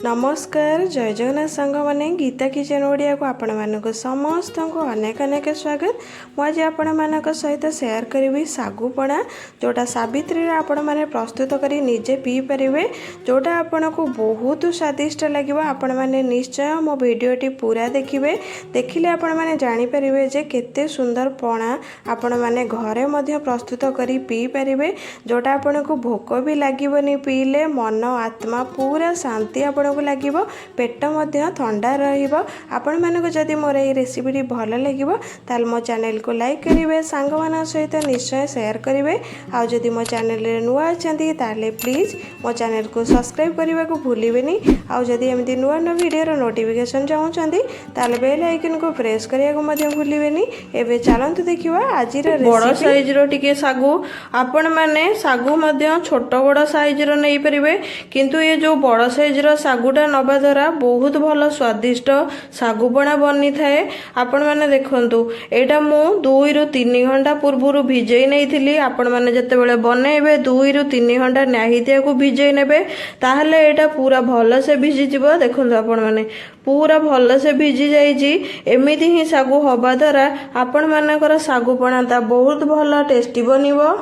नमस्कार जय जगन्नाथ सांग मैंने गीता किचन ओडिया को आपण मानक समस्त को अनेक अनेक स्वागत। मुझे आपण मानक सहित शेयर करी सागुपणा जोटा सावित्री आपण मैंने प्रस्तुत करी निजे पी पारे जोटा आपण को बहुत स्वादिष्ट लगे। आपण मैंने निश्चय मो भिडटी पूरा देखिए देखिले आपण मैंने जानीपर जे केते सुंदर पणा आपण मैंने घरे मध्य प्रस्तुत करी पी पारे जोटा आपण को भोक भी लगभग पीले मन आत्मा पूरा शांति आपण लगे पेट मध्य ठंडा आपण मानक जदि मोर ये रेसिपी भल लगे ताल मो चैनल को लाइक करेंगे सांग मान सहित निश्चय शेयर करेंगे। आउ जदि मो चैनल नुआ अच्छा ताले प्लीज मो चैनल को सब्सक्राइब करने को भूलें। आउ जदि एमती नुआ नुआ वीडियो नोटिफिकेशन चाहूँगी ताले बेल आइकन को प्रेस करने को भूलें। एवं चलते देखा आज बड़ साइज रे सागु आपण मैंने सागु छोट बड़ साइज नहीं पारे किंतु ये जो बड़ साइज सागुटा नवा द्वारा बहुत भल स्वादिष्ट सागुपणा बनी थाए। आपण मैंने देखंतु एटा मु 2 ରୁ 3 घंटा पूर्व भिजई नहीं आपण मैंने जते बेले बनेबे 2 ରୁ 3 घंटा न्याहितिया को भिजई नेबे ताहले एटा पूरा भल से भिजी जिवो। देखंतु आपण मैंने पूरा भल से भिजी जाइजी। एमिति ही सागु हवा द्वारा आपण मानकर सागुपणा बहुत भल टेस्टी बनिवो।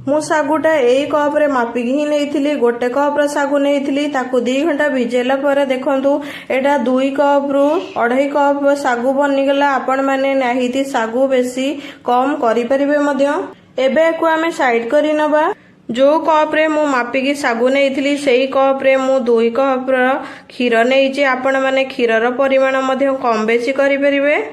मु सागुटा यही कप रे मापिक ही नहीं गोटे कप रे सागु नहीं ताकू 2 घंटा भिजेला पर देखंतु एटा 2 कप रु 2.5 कप सागु बनीगला। आपण माने नाहिति सागु बेसी कम करि परिबे मध्य। एबे को आमे साइड करि नबा। जो कप रे मु मापिकी सागु नहीं सेही कप रे मु 2 कप रो क्षीर नहीं। आपण माने क्षीर रो परिमाण मध्य कम बेसी करि परिबे।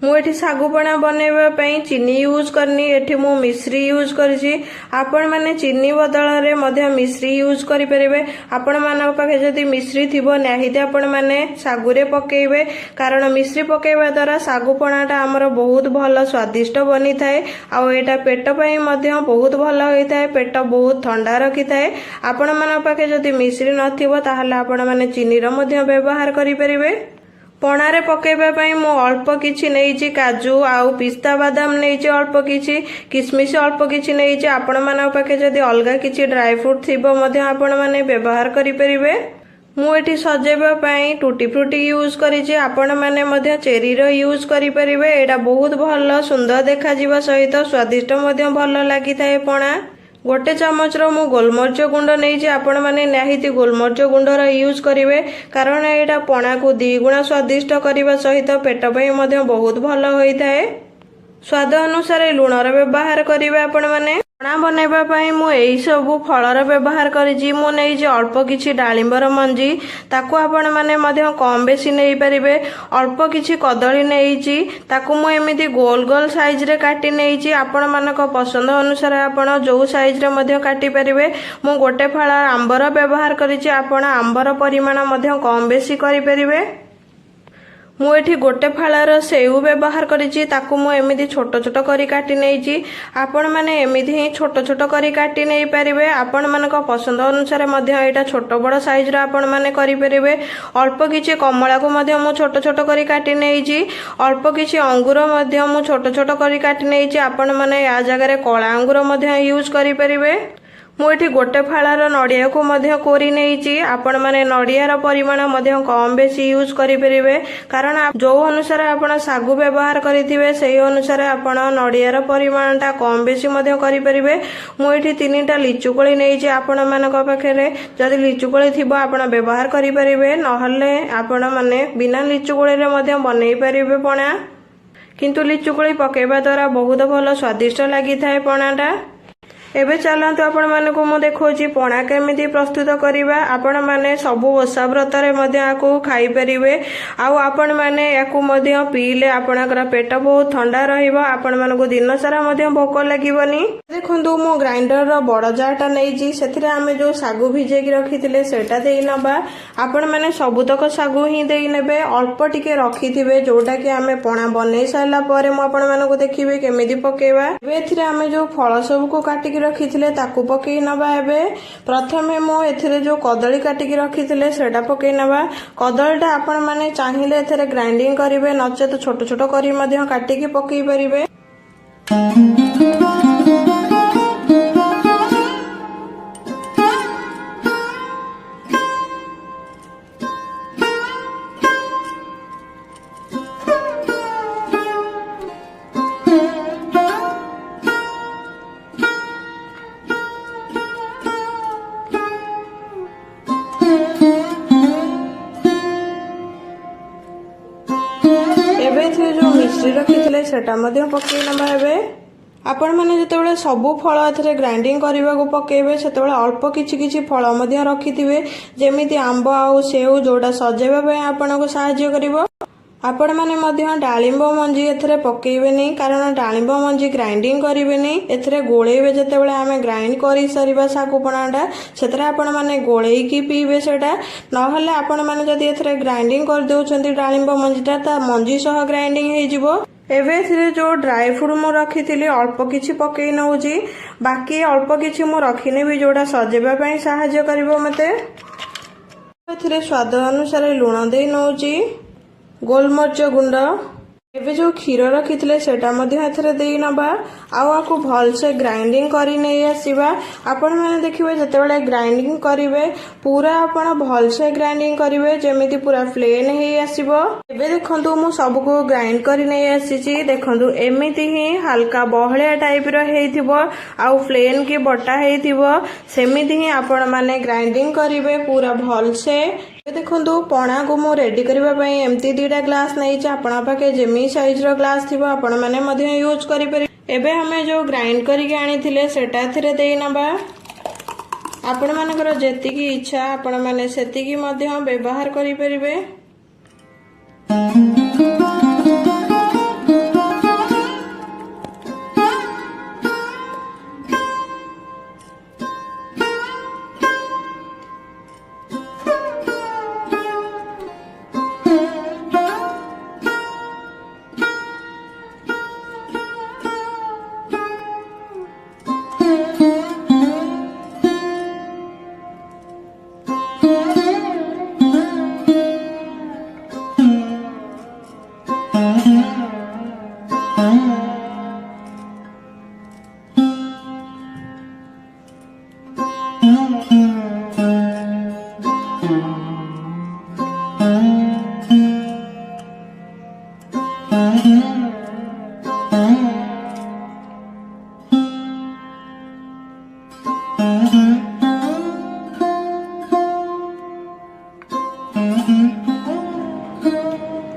मुझे सागुपणा बनैबा चीनी यूज करनी एठी मु मिश्री यूज करिछि। आपण माने चीनी बदल रे मध्य मिश्री यूज करि परिबे। आपण मानक पाखे जदि मिश्री थिबो नाहिते आपण माने सागुरे पकेइबे कारण मिश्री पकेइबा द्वारा सागुपणाटा हमर बहुत भल स्वादिष्ट बनी थाए। आ एटा पेट पई मध्य बहुत भल होई थाए पेट बहुत ठंडा रखि थाए। आपण मानक पाखे जदि मिश्री नथिबो ताहले आपण माने चीनी रो मध्य व्यवहार करि परिबे। पणारे पकेबा मु अल्प किछि नैछि काजू आउ पिस्ता बादाम नैछि अल्प किछि किसमिस अल्प किछि नैछि। आपण मानक पाखे जदि अलगा किछि ड्राई फ्रूट थिबो मध्य आपण माने व्यवहार करि परिबे। मु एठी सजेबा पई टूटी फ्रूटी यूज करिछि। आपण माने मध्य चेरी रो यूज करि परिबे। एटा बहुत भल सुंदर देखा जिवा सहित स्वादिष्ट मध्य भल लागि थाए पणा। गोटे चमच रो मु गोलमरिच गुंड नहीं आपण माने नाहिति गोलमरिच गुंड रो यूज करिवे कारण एटा पणा को 2 गुणा स्वादिष्ट करबा सहित पेट पई मध्य बहुत भल होई थाए। स्वाद अनुसार लूण रो व्यवहार करिवे। आपण माने पणा बनैबा पई मु एई सबु फल रो व्यवहार करिछि। मु नै जे अल्प किछि डालिंबर मंजी ताकू आपण माने मध्य कम बेसी नै परिबे। अल्प किछि कदली नैछि ताकू मु एमिति गोल गोल साइज रे काटी नैछि। आपण मानक पसंद अनुसार आपण जो साइज रे मध्य काटी परिबे। मु गोटे फाळा आंबर व्यवहार करिछि। आपण आंबर परिमाण मध्य कम बेसी करि परिबे। मु एठी गोटे फाळार सेउ व्यवहार करिछि ताकू मु एमिति छोट छोट करी काटी नैछि। आपण माने एमिति ही छोट छोट करी काटी नै परिबे। आपण मानक पसंद अनुसार मध्य एटा छोट बड़ साइज रा आपण माने करि परिबे। अल्प किछि कमळा को मध्य मु छोट छोट करी काटी नैछि। अल्प किछि अंगूर मध्य मु छोट छोट करी काटी नैछि। आपण माने या जगह रे कळा अंगूर मध्य यूज करि परिबे। मु एठी गोटे फाळार नडिया को मध्य कोरी नैछि। आपण माने नडियार परिमाण मध्य कम बेसी यूज करि परिबे कारण जो अनुसार आपण सागु व्यवहार करिथिबे सेही अनुसार आपण नडियार परिमाणटा कम बेसी मध्य करि परिबे। मु एठी 3टा लिचु कोली नैछि। आपण मानक पाखरे जदि लिचु कोली थिबो आपण व्यवहार करि परिबे नहले आपण माने बिना लिचु कोली रे मध्य बनै परिबे पणा। किंतु लिचु कोली पकेबा द्वारा बहुत भल स्वादिष्ट लागि थाए पणाटा। एबे चलतु आपण मानक मु देखौछि पणा केमिति प्रस्तुत करिबा। आपण माने सबु ओषा व्रत रे मध्य आकु खाई परिबे। आउ आपण माने याकु मध्य पीले आपणकर पेट बहुत ठंडा रहिबो। आपण मानको दिन सारा मध्य भोक लागिबनी। देखंतु मु ग्राइंडर रो बड़ जारटा नैछि सेथिरे आमे जो सागु भिजे कि रखिथिले सेटा देई नबा। आपण माने सबुतक सागु ही देई नेबे अल्प टिके रखिथिबे जोटा कि आमे पणा बनै साइला परे मु आपण मानको देखिबे केमिति पकेबा। एबे एथिरे आमे जो फळ सब को काटि रखिथिले ताकू पकई नबा। एबे प्रथमे मो एथिरे जो कदली काटिकी रखिथिले सेटा पकई नबा। कदलीटा आपण माने चाहिले एथिरे ग्राइंडिंग करिवे नचेत छोट छोट करी मध्य काटिकी पकई परिबे। एथिरे जो मिश्री रखिथिले सेटा मध्य पकेइ नबा एबे आपण मैंने जितेबाला सबू फल एथरे ग्राइंडिंग करने को पकेबे सेतेबाला अल्प किछि किछि फल मध्य रखिथिबे जेमिति आंब आउ सेउ जोड़ा सजेबा पय आपनको सहाय्य करिवो। आपण मैंने मध्य डालिंब मंजी एथरे पकेइबे नहीं कारण डालिंब मंजी ग्राइंडिंग करिवे नहीं एथरे गोळेइबे जेतेबेले आमे ग्राइंड करि सरिबा सागुपणाटा सेतरे आपण माने गोळेइकी पीबे सेटा नहले आपण माने जदि एथरे ग्राइंडिंग कर देउछंती डालिंब मंजीटा ता मंजी सह ग्राइंडिंग हे जिवो। एबे एथिरे जो ड्राई फ्रूट मु रखिथिली अल्प किछि पकेइ नउजी बाकी अल्प किछि मु रखिने भी जोड़ा सजेबा पय सहाय्य करिवो मते। एथिरे स्वाद अनुसार लूण देइ नउजी गोलमर्च गुंड एबे जो क्षीर रखिथिले सेटा मध्य एथरे देइ नबा आको भल से ग्राइंडिंग करि नै आसीबा। आपण माने देखिबे जतेबेले ग्राइंडिंग करिवे पूरा आपण भल से ग्राइंडिंग करिवे जेमिति पूरा प्लेन हे आसीबो। एबे देखंतु मु सब को ग्राइंड करि नै आसीची देखंतु एमिति ही हल्का बहळिया टाइप रो हेइथिबो आ प्लेन के बटा हेइथिबो सेमिति ही आपण माने ग्राइंडिंग करिवे पूरा भल से। देखो पणा को मु रेडी करने एमती दुटा ग्लास नहीं आपण पाखे जेमी साइज रो ग्लास थी आपण मैंने यूज करें। एबे हमें जो ग्राइंड करके आनी सेटा थेरे देई नबा आपण मानकर जेतिकी इच्छा आपण माने सेतिकी मध्य व्यवहार करि परिबे।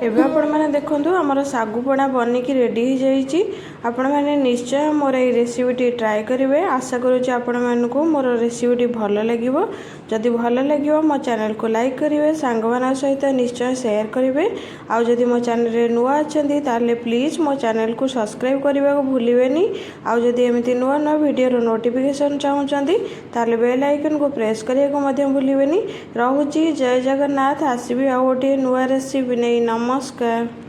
एबे आपण माने देखंतु हमर सागुपणा बनिकी रेडी हो जाइछि। आपण माने निश्चय मोर ए रेसिपीटी ट्राई करिवे। आशा करूछि आपण मानकु मोर रेसिपीटी भल लागिवो। जदि भल लागिवो मो चैनल को लाइक करिवे सांगवाना सहित निश्चय शेयर करिवे। आ जदि मो चैनल रे नुआ अछंती ताले प्लीज मो चैनल को सब्सक्राइब करबा को भूलिबेनी। आ जदि एमिति नुआ नुआ वीडियो रो नोटिफिकेशन चाहुचंती ताले बेल आइकन को प्रेस करिया को मध्य भूलिबेनी। रहूछि जय जगन्नाथ। आसीबी आ गोटे नुआ रेसिपी नै। नमस्कार।